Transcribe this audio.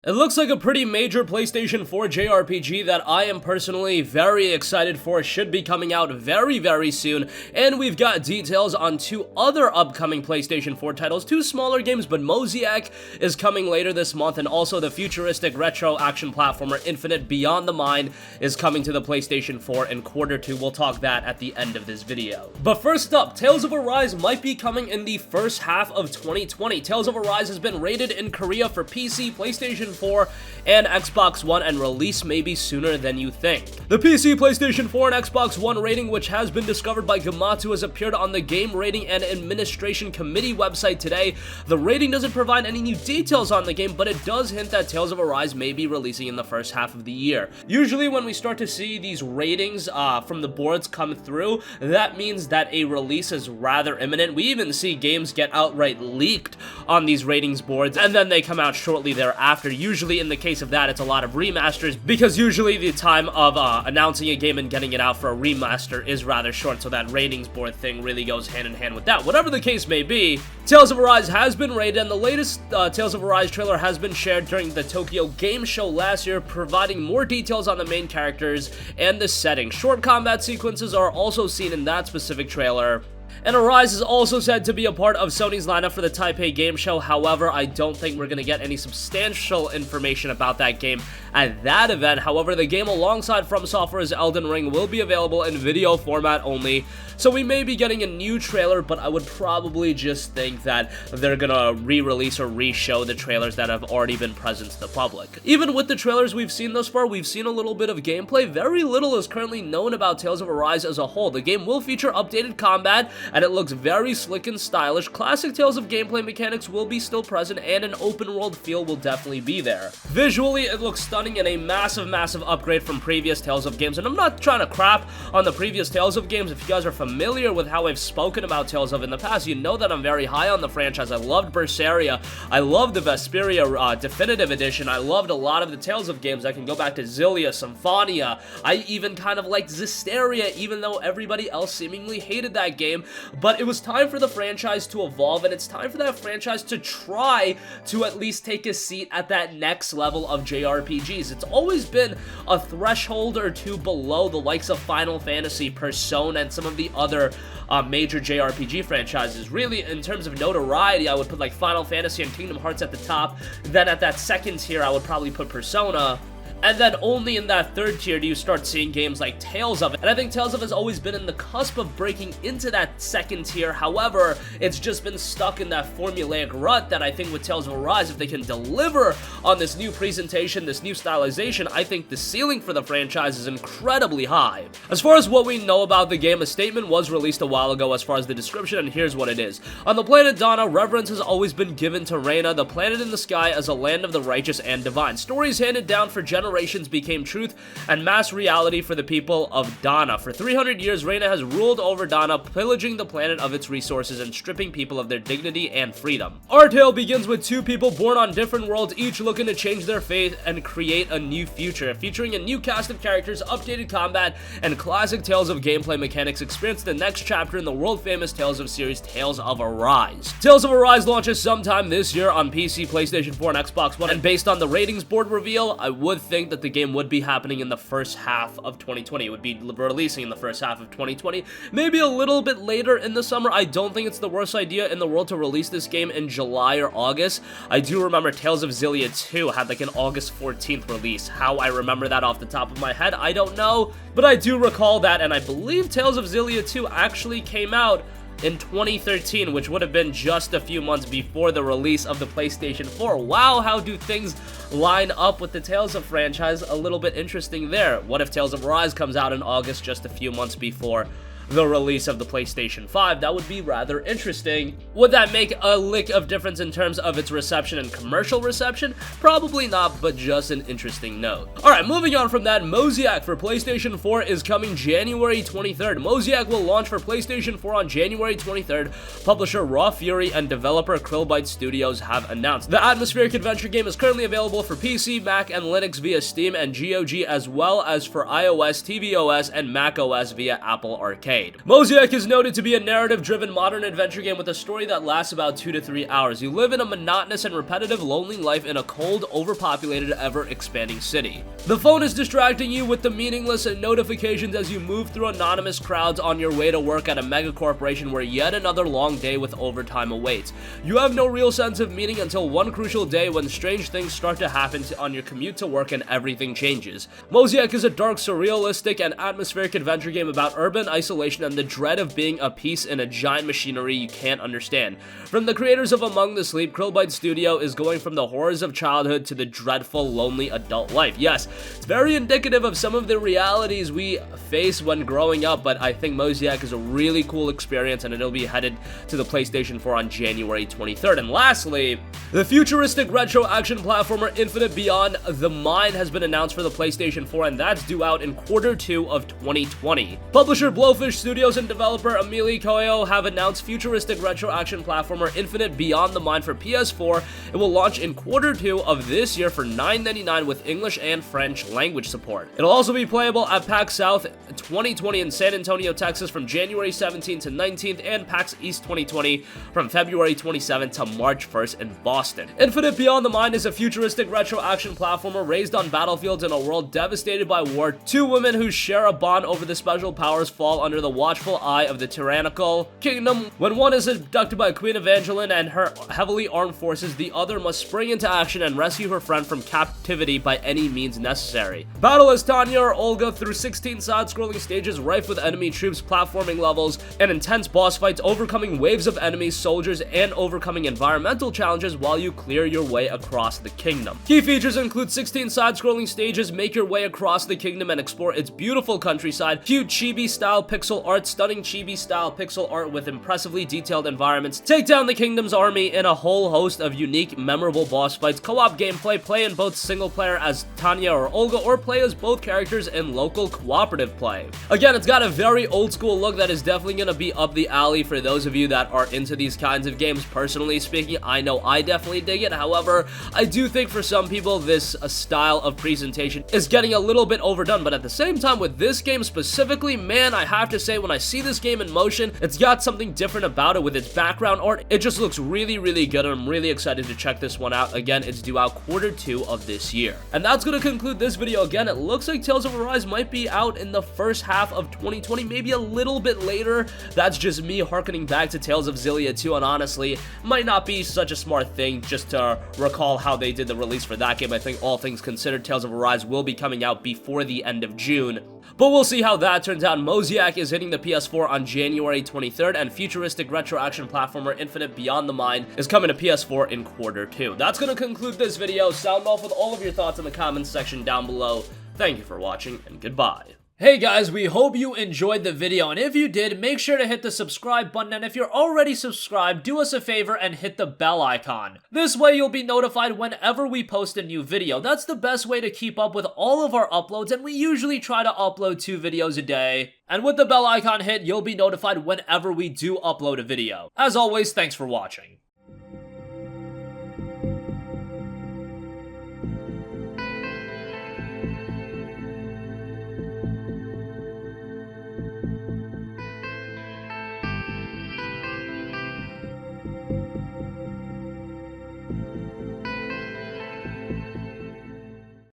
It looks like a pretty major PlayStation 4 JRPG that I am personally very excited for. Should be coming out very soon, and we've got details on two other upcoming PlayStation 4 titles, two smaller games, but Mosaic is coming later this month, and also the futuristic retro action platformer Infinite Beyond the Mind is coming to the PlayStation 4 in Q2. We'll talk that at the end of this video. But first up, Tales of Arise might be coming in the first half of 2020. Tales of Arise has been rated in Korea for PC, PlayStation 4, and Xbox One, and release may be sooner than you think. The PC, PlayStation 4, and Xbox One rating, which has been discovered by Gematsu, has appeared on the Game Rating and Administration Committee website today. The rating doesn't provide any new details on the game, but it does hint that Tales of Arise may be releasing in the first half of the year. Usually when we start to see these ratings from the boards come through, that means that a release is rather imminent. We even see games get outright leaked on these ratings boards, and then they come out shortly thereafter. Usually in the case of that, it's a lot of remasters, because usually the time of announcing a game and getting it out for a remaster is rather short, so that ratings board thing really goes hand in hand with that. Whatever the case may be, Tales of Arise has been rated, and the latest Tales of Arise trailer has been shared during the Tokyo Game Show last year, providing more details on the main characters and the setting. Short combat sequences are also seen in that specific trailer. And Arise is also said to be a part of Sony's lineup for the Taipei Game Show. However, I don't think we're going to get any substantial information about that game at that event. However, the game alongside From Software's Elden Ring will be available in video format only, so we may be getting a new trailer, but I would probably just think that they're gonna re-release or re-show the trailers that have already been present to the public. Even with the trailers we've seen thus far, we've seen a little bit of gameplay. Very little is currently known about Tales of Arise as a whole. The game will feature updated combat, and it looks very slick and stylish. Classic Tales of gameplay mechanics will be still present, and an open world feel will definitely be there. Visually, it looks stunning and a massive upgrade from previous Tales of games, and I'm not trying to crap on the previous Tales of games. If you guys are familiar with how I've spoken about Tales of in the past, you know that I'm very high on the franchise. I loved Berseria, I loved the Vesperia Definitive Edition, I loved a lot of the Tales of games. I can go back to Xillia, Symphonia, I even kind of liked Zestiria, even though everybody else seemingly hated that game. But it was time for the franchise to evolve, and it's time for that franchise to try to at least take a seat at that next level of JRPGs. It's always been a threshold or two below the likes of Final Fantasy, Persona, and some of the other major JRPG franchises. Really, in terms of notoriety, I would put like Final Fantasy and Kingdom Hearts at the top. Then at that second tier, I would probably put Persona. And then only in that third tier do you start seeing games like Tales of. And I think Tales of has always been in the cusp of breaking into that second tier. However, it's just been stuck in that formulaic rut that I think with Tales of Arise, if they can deliver on this new presentation, this new stylization, I think the ceiling for the franchise is incredibly high. As far as what we know about the game, a statement was released a while ago as far as the description, and here's what it is. On the planet Dana, reverence has always been given to Reina, the planet in the sky, as a land of the righteous and divine. Stories handed down for generations became truth and mass reality for the people of Dana. For 300 years, Reina has ruled over Dana, pillaging the planet of its resources and stripping people of their dignity and freedom. Our tale begins with two people born on different worlds, each looking to change their fate and create a new future. Featuring a new cast of characters, updated combat, and classic Tales of gameplay mechanics, experience the next chapter in the world-famous Tales of series, Tales of Arise. Tales of Arise launches sometime this year on PC, PlayStation 4, and Xbox One, and based on the ratings board reveal, I would think that the game would be happening in the first half of 2020. It would be releasing in the first half of 2020, maybe a little bit later in the summer. I don't think it's the worst idea in the world to release this game in July or August. I do remember Tales of Xillia 2 had like an August 14th release. How I remember that off the top of my head, I don't know, but I do recall that, and I believe Tales of Xillia 2 actually came out in 2013, which would have been just a few months before the release of the PlayStation 4. Wow, how do things line up with the Tales of franchise? A little bit interesting there. What if Tales of Arise comes out in August, just a few months before the release of the PlayStation 5? That would be rather interesting. Would that make a lick of difference in terms of its reception and commercial reception? Probably not, but just an interesting note. Alright, moving on from that, Mosaic for PlayStation 4 is coming January 23rd. Mosaic will launch for PlayStation 4 on January 23rd. Publisher Raw Fury and developer Krillbyte Studios have announced. The atmospheric adventure game is currently available for PC, Mac, and Linux via Steam and GOG, as well as for iOS, tvOS, and macOS via Apple Arcade. made. Mosaic is noted to be a narrative-driven modern adventure game with a story that lasts about 2 to 3 hours. You live in a monotonous and repetitive lonely life in a cold, overpopulated, ever-expanding city. The phone is distracting you with the meaningless notifications as you move through anonymous crowds on your way to work at a mega corporation where yet another long day with overtime awaits. You have no real sense of meaning until one crucial day when strange things start to happen on your commute to work and everything changes. Mosaic is a dark, surrealistic, and atmospheric adventure game about urban isolation and the dread of being a piece in a giant machinery you can't understand. From the creators of Among the Sleep, Krillbite Studio is going from the horrors of childhood to the dreadful, lonely adult life. Yes, it's very indicative of some of the realities we face when growing up, but I think Mosaic is a really cool experience and it'll be headed to the PlayStation 4 on January 23rd. And lastly, the futuristic retro action platformer Infinite Beyond the Mind has been announced for the PlayStation 4, and that's due out in Q2 of 2020. Publisher Blowfish Studios and developer Amelie Koyo have announced futuristic retro action platformer Infinite Beyond the Mind for PS4. It will launch in Q2 of this year for $9.99 with English and French language support. It'll also be playable at PAX South 2020 in San Antonio, Texas from January 17th to 19th, and PAX East 2020 from February 27th to March 1st in Boston. Infinite Beyond the Mind is a futuristic retro action platformer raised on battlefields in a world devastated by war. Two women who share a bond over the special powers fall under the watchful eye of the tyrannical kingdom. When one is abducted by Queen Evangeline and her heavily armed forces, the other must spring into action and rescue her friend from captivity by any means necessary. Battle as Tanya or Olga through 16 side-scrolling stages rife with enemy troops, platforming levels, and intense boss fights, overcoming waves of enemies, soldiers, and overcoming environmental challenges while you clear your way across the kingdom. Key features include 16 side-scrolling stages, make your way across the kingdom and explore its beautiful countryside, cute chibi-style pixel art, stunning chibi-style pixel art with impressively detailed environments, take down the kingdom's army in a whole host of unique, memorable boss fights, co-op gameplay, play in both single-player as Tanya or Olga, or play as both characters in local cooperative play. Again, it's got a very old-school look that is definitely going to be up the alley for those of you that are into these kinds of games. Personally speaking, I know I definitely dig it. However, I do think for some people this style of presentation is getting a little bit overdone, but at the same time with this game specifically, man, I have to say when I see this game in motion, it's got something different about it with its background art. It just looks really, really good, and I'm really excited to check this one out. Again, it's due out Q2 of this year. And that's going to conclude this video. Again, it looks like Tales of Arise might be out in the first half of 2020, maybe a little bit later. That's just me harkening back to Tales of Xillia 2, and honestly, might not be such a smart thing just to recall how they did the release for that game. I think all things considered, Tales of Arise will be coming out before the end of June. But we'll see how that turns out. Mosaic is hitting the PS4 on January 23rd, and futuristic retro action platformer Infinite Beyond the Mind is coming to PS4 in Q2. That's going to conclude this video. Sound off with all of your thoughts in the comments section down below. Thank you for watching, and goodbye. Hey guys, we hope you enjoyed the video, and if you did, make sure to hit the subscribe button, and if you're already subscribed, do us a favor and hit the bell icon. This way you'll be notified whenever we post a new video. That's the best way to keep up with all of our uploads, and we usually try to upload 2 videos a day. And with the bell icon hit, you'll be notified whenever we do upload a video. As always, thanks for watching.